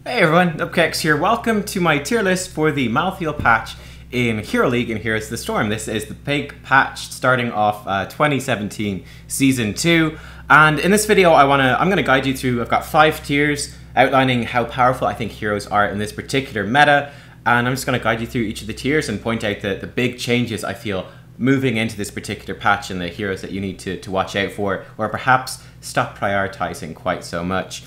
Hey everyone, Nubkeks here. Welcome to my tier list for the Malthael patch in Hero League, and here's the Storm. This is the big patch starting off 2017 Season 2. And in this video I'm going to guide you through, I've got 5 tiers outlining how powerful I think heroes are in this particular meta. And I'm just going to guide you through each of the tiers and point out the big changes I feel moving into this particular patch and the heroes that you need to watch out for, or perhaps stop prioritizing quite so much.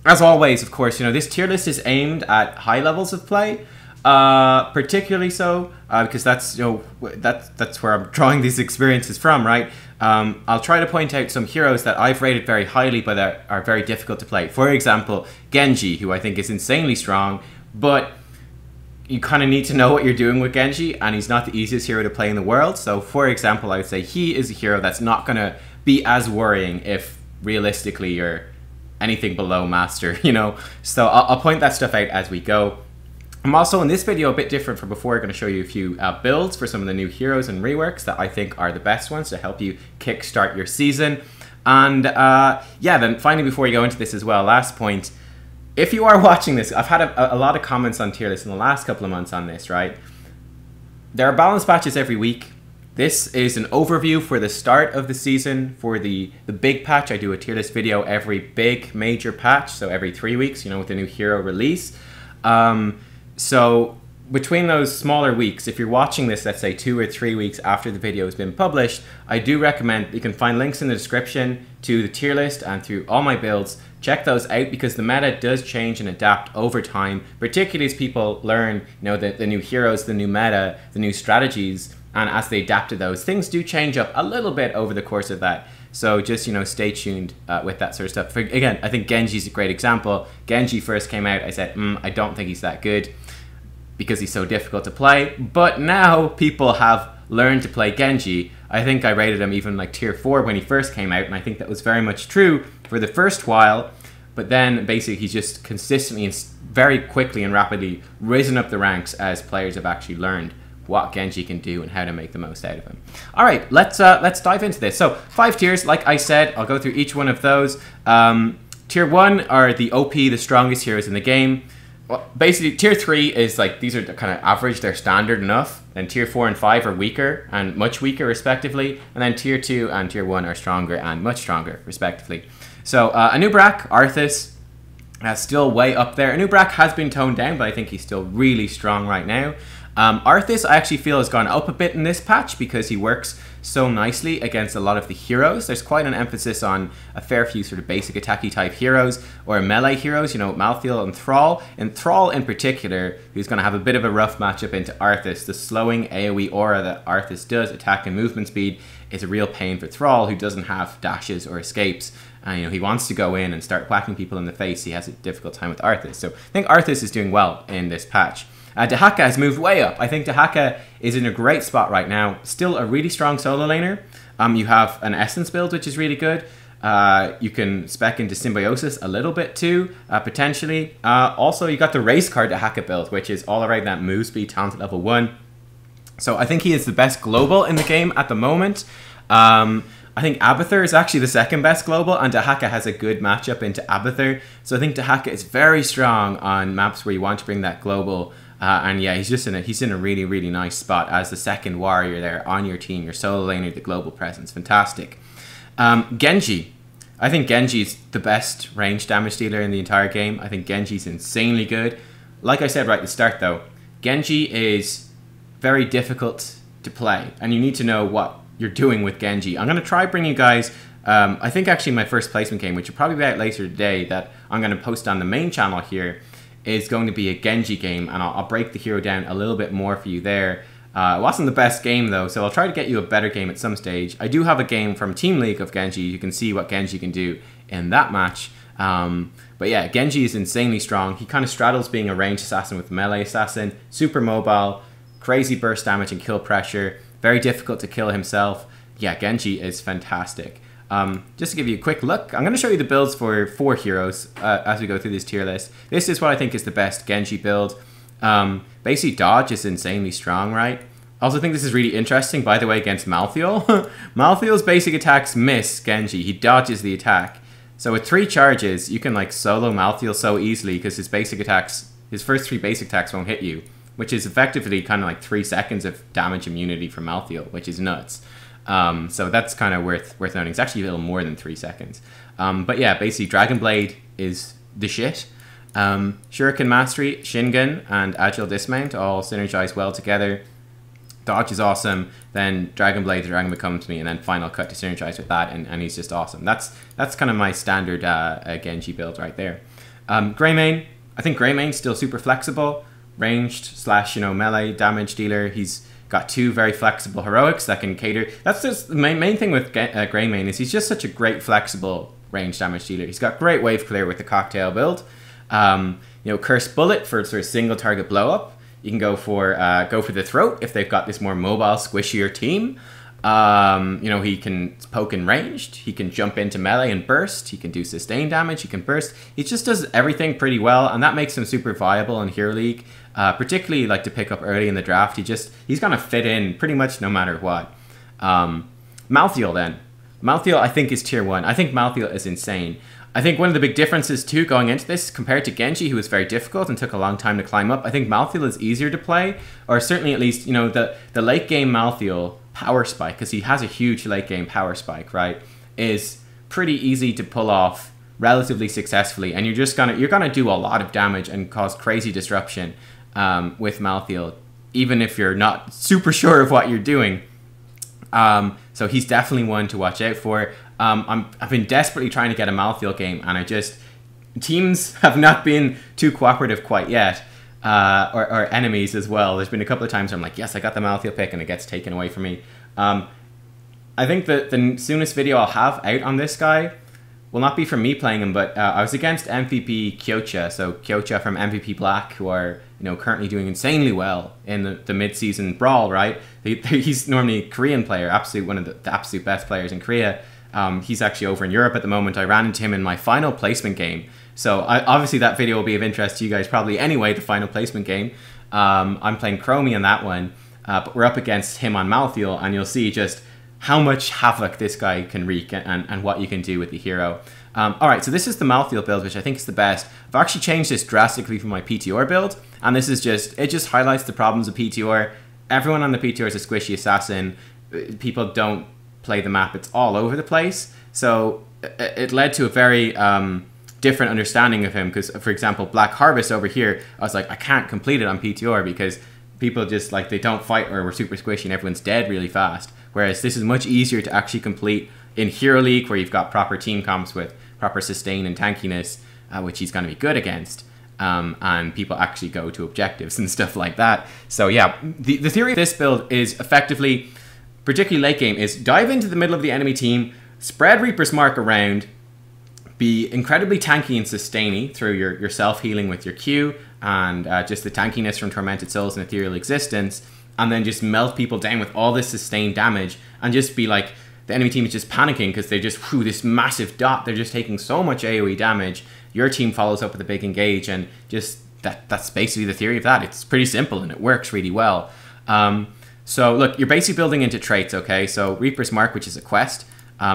As always, of course, this tier list is aimed at high levels of play, particularly so because that's where I'm drawing these experiences from, right? I'll try to point out some heroes that I've rated very highly but that are very difficult to play. For example, Genji, who I think is insanely strong, but you kind of need to know what you're doing with Genji, and he's not the easiest hero to play in the world. So, for example, I would say he is a hero that's not going to be as worrying if realistically you're anything below master, So I'll point that stuff out as we go. I'm also in this video a bit different from before. I'm going to show you a few builds for some of the new heroes and reworks that I think are the best ones to help you kickstart your season. And yeah, then finally, before you go into this as well, last point, if you are watching this, I've had a lot of comments on tier lists in the last couple of months on this, right? There are balance patches every week. This is an overview for the start of the season. For the big patch, I do a tier list video every big major patch, so every 3 weeks, with a new hero release. So between those smaller weeks, if you're watching this, let's say 2 or 3 weeks after the video has been published, I do recommend, you can find links in the description to the tier list and through all my builds. Check those out because the meta does change and adapt over time, particularly as people learn, the new heroes, the new meta, the new strategies. And as they adapt to those, things do change up a little bit over the course of that. So just, stay tuned with that sort of stuff. Again, I think Genji's a great example. Genji first came out, I said, I don't think he's that good because he's so difficult to play. But now people have learned to play Genji. I think I rated him even like tier 4 when he first came out. And I think that was very much true for the first while. But then basically he's just consistently and very quickly and rapidly risen up the ranks as players have actually learned what Genji can do and how to make the most out of him. All right, let's dive into this. So 5 tiers, like I said, I'll go through each one of those. Tier 1 are the OP, the strongest heroes in the game. Well, basically, tier 3 is like, these are kind of average, they're standard enough. And tier 4 and 5 are weaker and much weaker, respectively. And then tier 2 and tier 1 are stronger and much stronger, respectively. So Nubkeks, Arthas, still way up there. Nubkeks has been toned down, but I think he's still really strong right now. Arthas, I actually feel, has gone up a bit in this patch because he works so nicely against a lot of the heroes. There's quite an emphasis on a fair few sort of basic attacky type heroes or melee heroes, Malthael and Thrall. And Thrall in particular, who's going to have a bit of a rough matchup into Arthas. The slowing AoE aura that Arthas does, attack and movement speed, is a real pain for Thrall, who doesn't have dashes or escapes. And he wants to go in and start whacking people in the face. He has a difficult time with Arthas. So I think Arthas is doing well in this patch. Dehaka has moved way up. I think Dehaka is in a great spot right now. Still a really strong solo laner. You have an Essence build, which is really good. You can spec into Symbiosis a little bit too, potentially. Also, you got the race card Dehaka build, which is all around that move speed, talent level 1. So I think he is the best global in the game at the moment. I think Abathur is actually the second best global, and Dehaka has a good matchup into Abathur. So I think Dehaka is very strong on maps where you want to bring that global. And yeah, he's in a really, really nice spot as the second warrior there on your team, your solo laner, the global presence. Fantastic. Genji. I think Genji's the best range damage dealer in the entire game. I think Genji's insanely good. Like I said right at the start though, Genji is very difficult to play, and you need to know what you're doing with Genji. I'm going to try bring you guys, I think actually my first placement game, which will probably be out later today, that I'm going to post on the main channel here, is going to be a Genji game, and I'll break the hero down a little bit more for you there. It wasn't the best game though, so I'll try to get you a better game at some stage. I do have a game from Team League of Genji. You can see what Genji can do in that match. But yeah, Genji is insanely strong. He kind of straddles being a ranged assassin with melee assassin, super mobile, crazy burst damage and kill pressure, very difficult to kill himself. Yeah, Genji is fantastic. Just to give you a quick look, I'm going to show you the builds for 4 heroes as we go through this tier list. This is what I think is the best Genji build. Basically, dodge is insanely strong, right? I also think this is really interesting, by the way, against Malthael. Malthael's basic attacks miss Genji. He dodges the attack. So with 3 charges, you can like solo Malthael so easily because his first 3 basic attacks won't hit you, which is effectively kind of like 3 seconds of damage immunity for Malthael, which is nuts. So that's kind of worth noting. It's actually a little more than 3 seconds. But yeah, basically Dragon Blade is the shit. Shuriken Mastery, Shingun, and Agile Dismount all synergize well together. Dodge is awesome. Then Dragon Blade, the Dragon Becomes Me, and then Final Cut to synergize with that, and he's just awesome. That's kind of my standard Genji build right there. Greymane, I think Greymane's still super flexible, ranged / melee damage dealer. He's got 2 very flexible heroics that can cater. That's just the main thing with Greymane is he's just such a great flexible range damage dealer. He's got great wave clear with the cocktail build. Curse Bullet for sort of single target blow up. You can go for the throat if they've got this more mobile, squishier team. He can poke in ranged. He can jump into melee and burst. He can do sustained damage. He can burst. He just does everything pretty well, and that makes him super viable in Hero League. Particularly like to pick up early in the draft. He's gonna fit in pretty much no matter what. Malthael then. Malthael I think is tier 1. I think Malthael is insane. I think one of the big differences too going into this compared to Genji, who was very difficult and took a long time to climb up, I think Malthael is easier to play, or certainly at least, the late game Malthael power spike, because he has a huge late game power spike, right, is pretty easy to pull off relatively successfully, and you're gonna do a lot of damage and cause crazy disruption with Malthael, even if you're not super sure of what you're doing. So he's definitely one to watch out for. I've been desperately trying to get a Malthael game, and teams have not been too cooperative quite yet, or enemies as well. There's been a couple of times where I'm like, yes, I got the Malthael pick, and it gets taken away from me. I think that the soonest video I'll have out on this guy will not be from me playing him, but I was against MVP Kyocha, so Kyocha from MVP Black, who are currently doing insanely well in the mid-season brawl, right? He's normally a Korean player, one of the absolute best players in Korea. He's actually over in Europe at the moment. I ran into him in my final placement game. So obviously that video will be of interest to you guys probably anyway, the final placement game. I'm playing Chromie on that one, but we're up against him on Malthael, and you'll see just how much havoc this guy can wreak and what you can do with the hero. Alright, so this is the Malthael build, which I think is the best. I've actually changed this drastically from my PTR build, and this is it just highlights the problems of PTR. Everyone on the PTR is a squishy assassin. People don't play the map. It's all over the place. So it led to a very different understanding of him, because, for example, Black Harvest over here, I was like, I can't complete it on PTR because people just, they don't fight, or we're super squishy and everyone's dead really fast. Whereas this is much easier to actually complete in Hero League, where you've got proper team comps with proper sustain and tankiness, which he's going to be good against. And people actually go to objectives and stuff like that. So yeah, the theory of this build is effectively, particularly late game, is dive into the middle of the enemy team, spread Reaper's Mark around, be incredibly tanky and sustainy through your self-healing with your Q, and just the tankiness from Tormented Souls and Ethereal Existence, and then just melt people down with all this sustained damage, and just be like, the enemy team is just panicking because they just, this massive dot, they're just taking so much AoE damage. Your team follows up with a big engage, and just that's basically the theory of that. It's pretty simple, and it works really well. So look, you're basically building into traits, okay? So Reaper's Mark, which is a quest,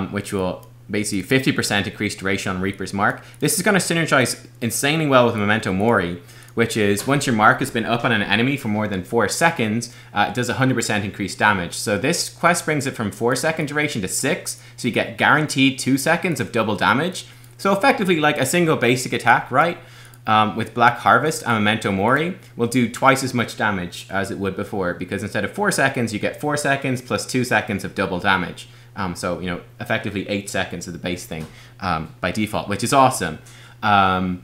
which will basically 50% increase duration on Reaper's Mark. This is going to synergize insanely well with Memento Mori, which is once your mark has been up on an enemy for more than 4 seconds, it does 100% increased damage. So this quest brings it from 4-second duration to 6, so you get guaranteed 2 seconds of double damage. So effectively like a single basic attack, right? With Black Harvest and Memento Mori will do twice as much damage as it would before, because instead of 4 seconds, you get 4 seconds plus 2 seconds of double damage. So, effectively 8 seconds of the base thing by default, which is awesome. Then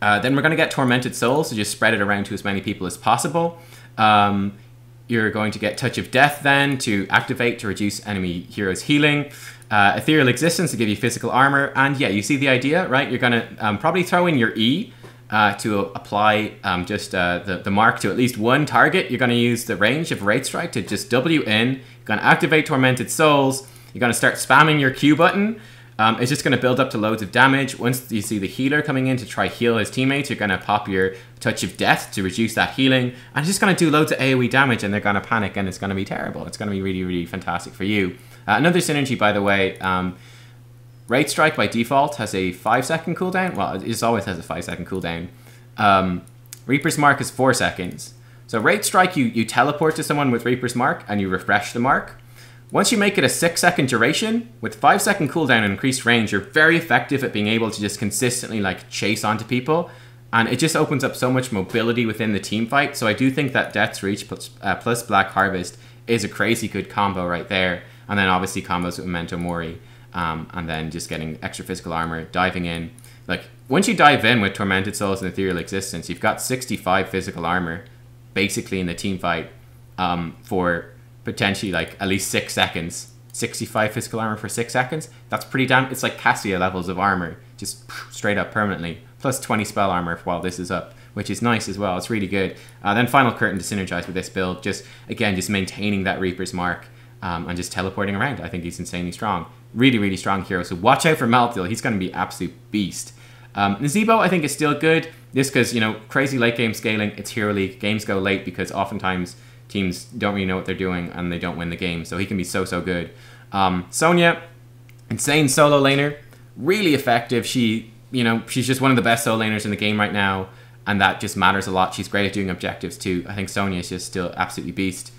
we're going to get Tormented Souls, so just spread it around to as many people as possible. You're going to get Touch of Death then to activate to reduce enemy heroes' healing. Ethereal Existence to give you physical armor. And yeah, you see the idea, right? You're going to probably throw in your E to apply the mark to at least one target. You're going to use the range of Wraith Strike to just W in. You're going to activate Tormented Souls. You're going to start spamming your Q button. It's just going to build up to loads of damage. Once you see the healer coming in to try heal his teammates, you're going to pop your Touch of Death to reduce that healing. And it's just going to do loads of AoE damage, and they're going to panic, and it's going to be terrible. It's going to be really, really fantastic for you. Another synergy, by the way, Rate Strike by default has a 5-second cooldown. Well, it just always has a 5-second cooldown. Reaper's Mark is 4 seconds. So Rate Strike, you teleport to someone with Reaper's Mark and you refresh the mark. Once you make it a 6-second duration, with 5-second cooldown and increased range, you're very effective at being able to just consistently like chase onto people. And it just opens up so much mobility within the team fight. So I do think that Death's Reach plus Black Harvest is a crazy good combo right there. And then obviously combos with Memento Mori. And then just getting extra physical armor, diving in. Like, once you dive in with Tormented Souls and Ethereal Existence, you've got 65 physical armor, basically in the team fight, for potentially like at least 6 seconds. 65 physical armor for 6 seconds? That's pretty damn... It's like Cassia levels of armor, just straight up permanently. Plus 20 spell armor while this is up, which is nice as well. It's really good. Then Final Curtain to synergize with this build. Just, again, just maintaining that Reaper's Mark and just teleporting around. I think he's insanely strong. Really, really strong hero. So watch out for Malthael. He's going to be absolute beast. Nazebo, I think, is still good. Just because, you know, crazy late game scaling. It's Hero League. Games go late because oftentimes teams don't really know what they're doing and they don't win the game. So he can be so, so good. Sonya, insane solo laner. Really effective. She, you know, she's just one of the best solo laners in the game right now. And that just matters a lot. She's great at doing objectives too. I think Sonya is just still absolutely beast.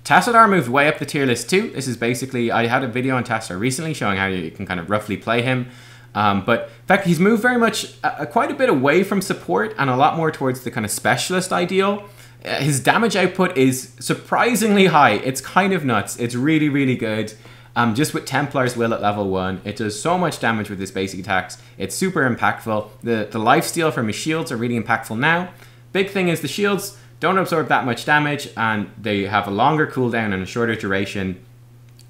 Tassadar moved way up the tier list too. This is basically, I had a video on Tassadar recently showing how you can kind of roughly play him. But in fact, he's moved very much, quite a bit away from support and a lot more towards the kind of specialist ideal. His damage output is surprisingly high. It's kind of nuts. It's really, really good. Just with Templar's Will at level 1, it does so much damage with his basic attacks. It's super impactful. The lifesteal from his shields are really impactful now. Big thing is the shields don't absorb that much damage and they have a longer cooldown and a shorter duration.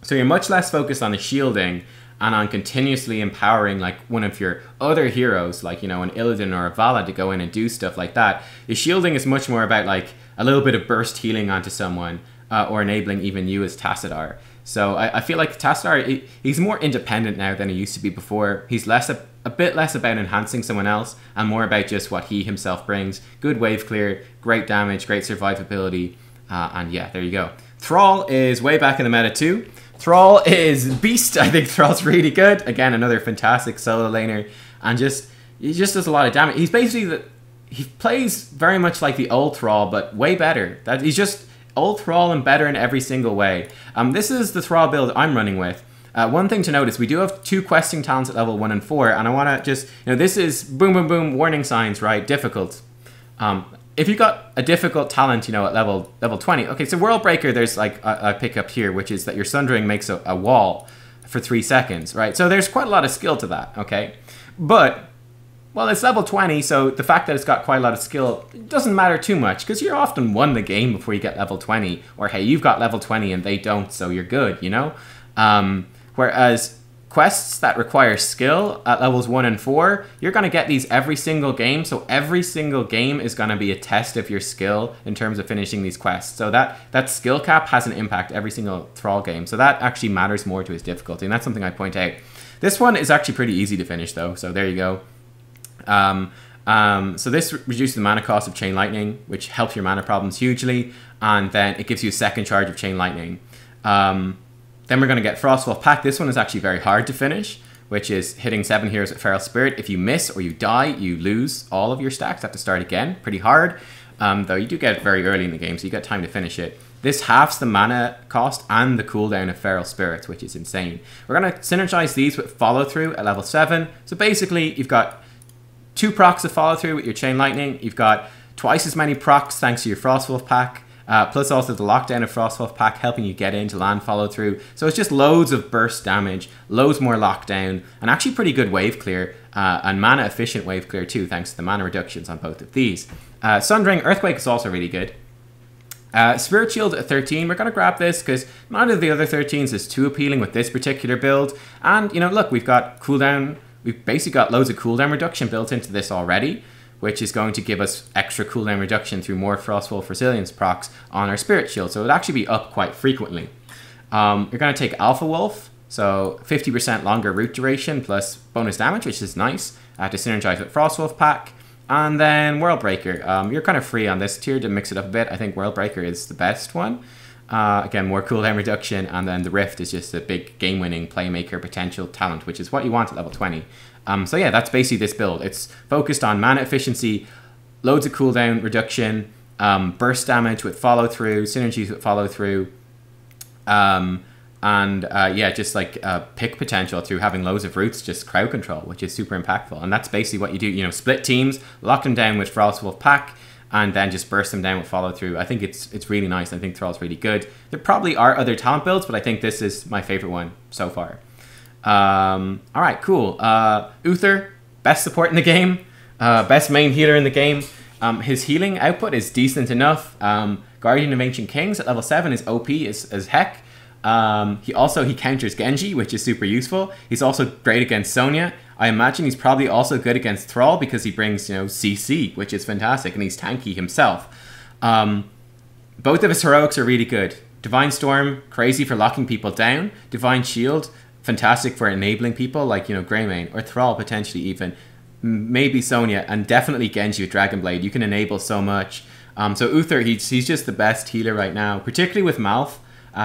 So you're much less focused on the shielding and on continuously empowering like one of your other heroes, like, you know, an Illidan or a Vala to go in and do stuff like that. The shielding is much more about like a little bit of burst healing onto someone or enabling even you as Tassadar. So I feel like Tassadar, he's more independent now than he used to be before. He's a bit less about enhancing someone else and more about just what he himself brings. Good wave clear, great damage, great survivability, and yeah, there you go. Thrall is way back in the meta too. Thrall is beast. I think Thrall's really good. Again, another fantastic solo laner, and he just does a lot of damage. He's basically he plays very much like the old Thrall, but way better. He's just old Thrall and better in every single way. This is the Thrall build I'm running with. One thing to notice, we do have 2 questing talents at level 1 and 4, and I want to just, you know, this is boom, boom, boom, warning signs, right? Difficult. If you got a difficult talent, you know, at level 20, okay, so World Breaker, there's like a pickup here, which is that your Sundering makes a wall for 3 seconds, right? So there's quite a lot of skill to that, okay? But, well, it's level 20, so the fact that it's got quite a lot of skill doesn't matter too much, because you're often won the game before you get level 20, or hey, you've got level 20 and they don't, so you're good, you know? Whereas quests that require skill at levels 1 and 4, you're going to get these every single game. So every single game is going to be a test of your skill in terms of finishing these quests. So that skill cap has an impact every single Thrall game. So that actually matters more to his difficulty. And that's something I point out. This one is actually pretty easy to finish though. So there you go. So this reduces the mana cost of Chain Lightning, which helps your mana problems hugely. And then it gives you a second charge of Chain Lightning. Then we're going to get Frostwolf Pack. This one is actually very hard to finish, which is hitting 7 heroes with Feral Spirit. If you miss or you die, you lose all of your stacks. Have to start again. Pretty hard, though you do get it very early in the game, so you got time to finish it. This halves the mana cost and the cooldown of Feral Spirits, which is insane. We're going to synergize these with Follow Through at level 7. So basically, you've got 2 procs of Follow Through with your Chain Lightning. You've got twice as many procs thanks to your Frostwolf Pack. Plus also the lockdown of Frostwolf Pack helping you get into land follow through. So it's just loads of burst damage, loads more lockdown, and actually pretty good wave clear, and mana efficient wave clear too, thanks to the mana reductions on both of these. Sundering Earthquake is also really good. Spirit Shield at 13, we're going to grab this because none of the other 13s is too appealing with this particular build. And, you know, look, we've got cooldown, we've basically got loads of cooldown reduction built into this already, which is going to give us extra cooldown reduction through more Frostwolf Resilience procs on our Spirit Shield. So it would actually be up quite frequently. You're going to take Alpha Wolf, so 50% longer root duration plus bonus damage, which is nice, to synergize with Frostwolf Pack. And then World Breaker. You're kind of free on this tier to mix it up a bit. I think World Breaker is the best one. Again, more cooldown reduction, and then the Rift is just a big game-winning playmaker potential talent, which is what you want at level 20. So yeah, that's basically this build. It's focused on mana efficiency, loads of cooldown reduction, burst damage with follow-through, synergies with follow-through, yeah, just like pick potential through having loads of roots, just crowd control, which is super impactful. And that's basically what you do, you know, split teams, lock them down with Frostwolf Pack, and then just burst them down with follow through. I think it's really nice. I think Thrall's really good. There probably are other talent builds, but I think this is my favorite one so far. All right, cool. Uther, best support in the game, best main healer in the game. His healing output is decent enough. Guardian of Ancient Kings at level 7 is OP as heck. He counters Genji, which is super useful. He's also great against Sonya. I imagine he's probably also good against Thrall because he brings, you know, CC, which is fantastic, and he's tanky himself. Both of his heroics are really good. Divine Storm, crazy for locking people down. Divine Shield, fantastic for enabling people like, you know, Greymane, or Thrall potentially even. Maybe Sonya, and definitely Genji with Dragon Blade. You can enable so much. So Uther, he's just the best healer right now, particularly with Malth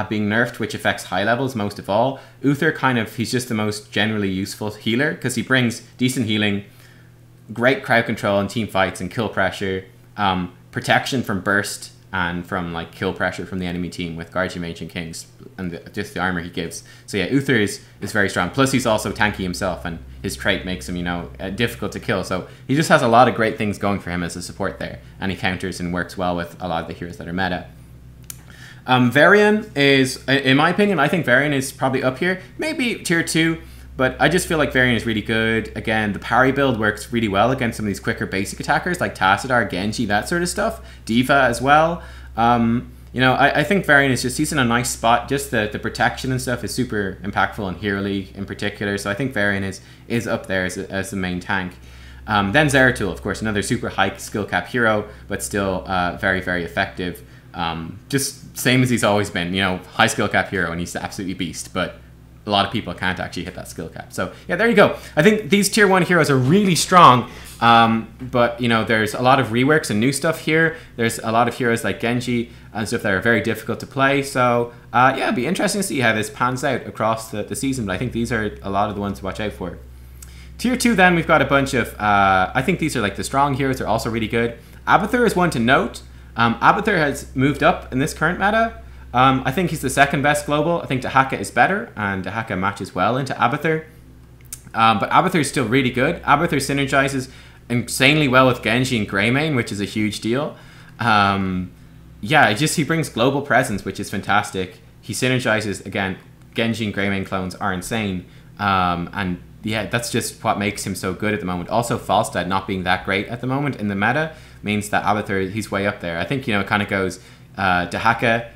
being nerfed, which affects high levels most of all. Uther he's just the most generally useful healer because he brings decent healing, great crowd control in team fights and kill pressure, protection from burst and from like kill pressure from the enemy team with Guardian of Ancient Kings and just the armor he gives. So yeah, Uther is very strong. Plus he's also tanky himself, and his trait makes him, you know, difficult to kill. So he just has a lot of great things going for him as a support there, and he counters and works well with a lot of the heroes that are meta. Varian is, in my opinion, I think Varian is probably up here, maybe tier 2, but I just feel like Varian is really good. Again, the parry build works really well against some of these quicker basic attackers like Tassadar, Genji, that sort of stuff. Diva as well. You know, I think Varian is just, he's in a nice spot. Just the protection and stuff is super impactful in Hero League in particular, so I think Varian is up there as the main tank. Then Zeratul, of course, another super high skill cap hero, but still very, very effective. Just same as he's always been, you know, high skill cap hero, and he's absolutely beast, but a lot of people can't actually hit that skill cap. So yeah, there you go. I think these tier 1 heroes are really strong, but you know, there's a lot of reworks and new stuff here. There's a lot of heroes like Genji and stuff that are very difficult to play. So yeah, it'd be interesting to see how this pans out across the season, but I think these are a lot of the ones to watch out for. Tier 2 then, we've got a bunch of, I think these are like the strong heroes. They're also really good. Abathur is one to note. Abathur has moved up in this current meta. I think he's the second best global. I think Dahaka is better, and Dahaka matches well into Abathur. But Abathur is still really good. Abathur synergizes insanely well with Genji and Greymane, which is a huge deal. Yeah, he brings global presence, which is fantastic. He synergizes, again, Genji and Greymane clones are insane. And yeah, that's just what makes him so good at the moment. Also, Falstad not being that great at the moment in the meta means that Abathur, he's way up there. I think, you know, it kind of goes Dahaka,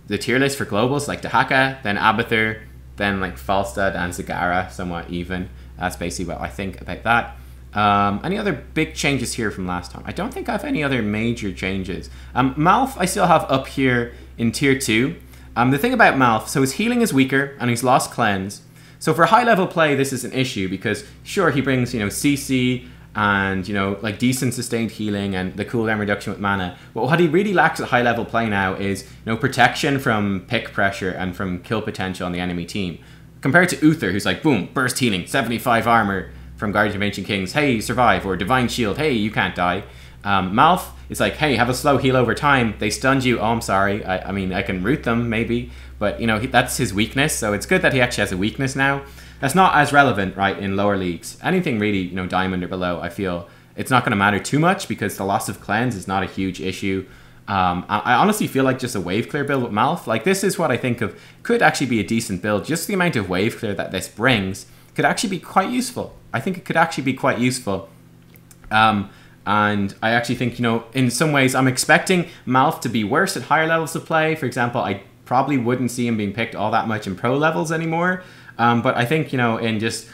the tier list for globals, like Dahaka, then Abathur, then like Falstad and Zagara, somewhat even. That's basically what I think about that. Any other big changes here from last time? I don't think I have any other major changes. Malth I still have up here in tier 2. The thing about Malth, so his healing is weaker and he's lost cleanse. So for high level play, this is an issue because sure, he brings, you know, CC and, you know, like decent sustained healing and the cooldown reduction with mana. But what he really lacks at high level play now is, you know, protection from pick pressure and from kill potential on the enemy team. Compared to Uther, who's like, boom, burst healing, 75 armor from Guardian of Ancient Kings, hey, survive, or Divine Shield, hey, you can't die. Malth is like, hey, have a slow heal over time. They stunned you. Oh, I'm sorry. I mean, I can root them maybe, but you know, that's his weakness. So it's good that he actually has a weakness now. That's not as relevant, right, in lower leagues. Anything really, you know, diamond or below, I feel it's not going to matter too much because the loss of cleanse is not a huge issue. I honestly feel like just a wave clear build with Malth, like this is what I think of could actually be a decent build. Just the amount of wave clear that this brings could actually be quite useful. I think it could actually be quite useful. And I actually think, you know, in some ways I'm expecting Malth to be worse at higher levels of play. For example, I probably wouldn't see him being picked all that much in pro levels anymore. But I think, you know, in just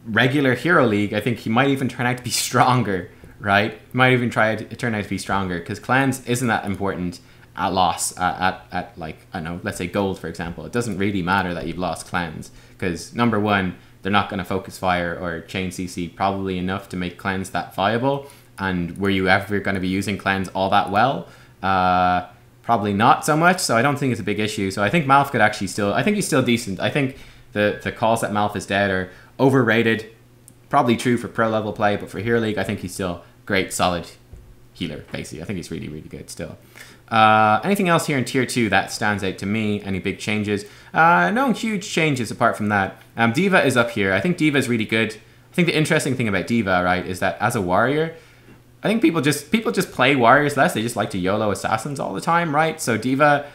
regular Hero League, I think he might even turn out to be stronger, right? He might even turn out to be stronger because cleanse isn't that important at loss, at like, I don't know, let's say gold, for example. It doesn't really matter that you've lost cleanse because number one, they're not going to focus fire or chain CC probably enough to make cleanse that viable. And were you ever going to be using cleanse all that well? probably not so much. So I don't think it's a big issue. So I think Malth could actually still, I think he's still decent. I think the calls that Malth is dead are overrated. Probably true for pro level play, but for Hero League, I think he's still great, solid healer, basically. I think he's really, really good still. Anything else here in tier 2 that stands out to me? Any big changes? No huge changes apart from that. D.Va is up here. I think D.Va is really good. I think the interesting thing about D.Va, right, is that as a warrior, I think people just play warriors less. They just like to YOLO assassins all the time, right? So D.Va,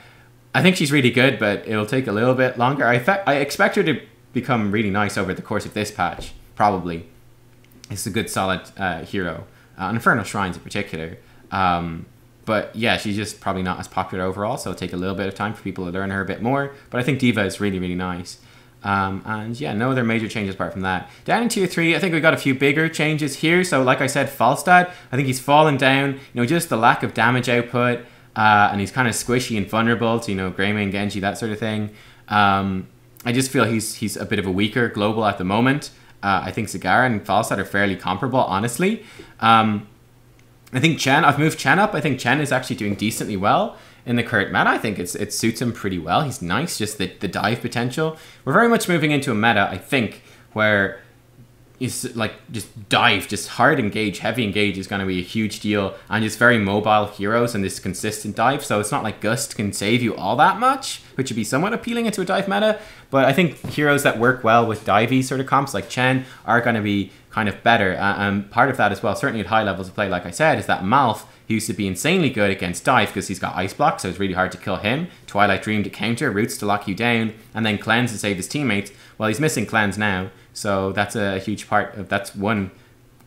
I think she's really good, but it'll take a little bit longer. I expect her to become really nice over the course of this patch, probably. It's a good, solid hero. On Infernal Shrines in particular. But yeah, she's just probably not as popular overall, so it'll take a little bit of time for people to learn her a bit more. But I think D.Va is really, really nice. And yeah, no other major changes apart from that. Down in tier 3, I think we got a few bigger changes here. So like I said, Falstad, I think he's fallen down. You know, just the lack of damage output, and he's kind of squishy and vulnerable to, you know, Greymane, Genji, that sort of thing. I just feel he's a bit of a weaker global at the moment. I think Zagara and Falstad are fairly comparable, honestly. I think Chen, I've moved Chen up. I think Chen is actually doing decently well in the current meta. I think it suits him pretty well. He's nice, just the dive potential. We're very much moving into a meta, I think, where is like just dive, just hard engage, heavy engage is going to be a huge deal, and just very mobile heroes and this consistent dive. So it's not like Gust can save you all that much, which would be somewhat appealing into a dive meta. But I think heroes that work well with divey sort of comps like Chen are going to be kind of better. And part of that as well, certainly at high levels of play, like I said, is that Malth, he used to be insanely good against dive because he's got ice block, so it's really hard to kill him. Twilight Dream to counter, roots to lock you down, and then cleanse to save his teammates. Well, he's missing cleanse now, so that's a huge part of, that's one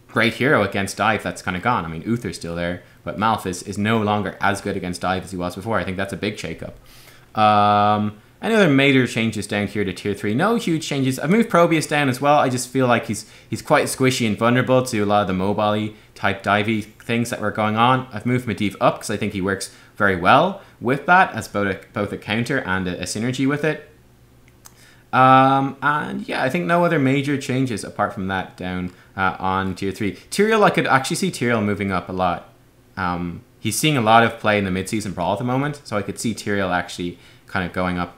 great hero against dive that's kind of gone. I mean, Uther's still there, but Malth is no longer as good against dive as he was before. I think that's a big shakeup. Any other major changes down here to tier 3? No huge changes. I've moved Probius down as well. I just feel like he's quite squishy and vulnerable to a lot of the mobile-y type divey things that were going on. I've moved Medivh up because I think he works very well with that as both a counter and a synergy with it. And yeah, I think no other major changes apart from that down on tier 3. Tyrael, I could actually see Tyrael moving up a lot. He's seeing a lot of play in the mid-season brawl at the moment, so I could see Tyrael actually kind of going up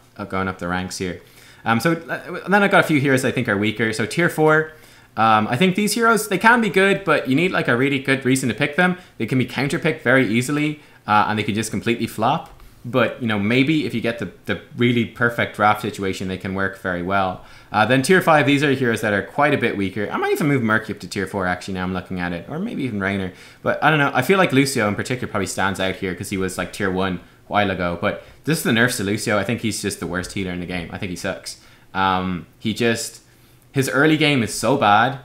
the ranks here. So then I've got a few heroes I think are weaker. So tier 4, I think these heroes, they can be good, but you need like a really good reason to pick them. They can be counter-picked very easily, and they can just completely flop. But, you know, maybe if you get the really perfect draft situation, they can work very well. Then tier 5, these are heroes that are quite a bit weaker. I might even move Murky up to tier 4, actually, now I'm looking at it. Or maybe even Raynor. But I don't know. I feel like Lucio in particular probably stands out here because he was like tier 1 a while ago. But this is the nerfs to Lucio. I think he's just the worst healer in the game. I think he sucks. His early game is so bad.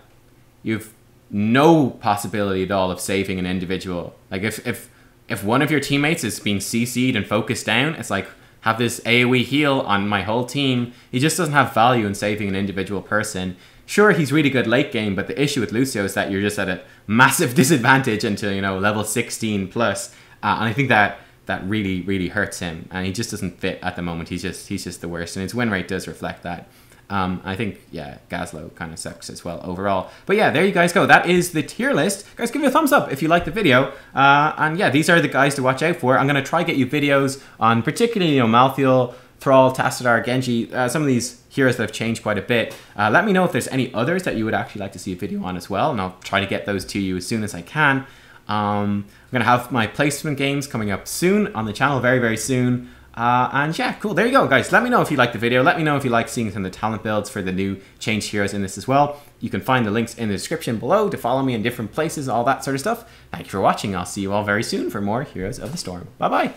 You've no possibility at all of saving an individual. Like if one of your teammates is being CC'd and focused down, it's like, have this AoE heal on my whole team. He just doesn't have value in saving an individual person. Sure, he's really good late game, but the issue with Lucio is that you're just at a massive disadvantage until, you know, level 16 plus. And I think that really, really hurts him. And he just doesn't fit at the moment. He's just the worst. And his win rate does reflect that. I think, yeah, Gazlo kind of sucks as well overall. But yeah, there you guys go. That is the tier list. Guys, give me a thumbs up if you liked the video. And yeah, these are the guys to watch out for. I'm going to try get you videos on particularly, you know, Malthael, Thrall, Tassadar, Genji, some of these heroes that have changed quite a bit. Let me know if there's any others that you would actually like to see a video on as well. And I'll try to get those to you as soon as I can. I'm going to have my placement games coming up soon on the channel, very, very soon. And yeah, cool. There you go, guys. Let me know if you liked the video. Let me know if you like seeing some of the talent builds for the new changed heroes in this as well. You can find the links in the description below to follow me in different places, all that sort of stuff. Thank you for watching. I'll see you all very soon for more Heroes of the Storm. Bye-bye.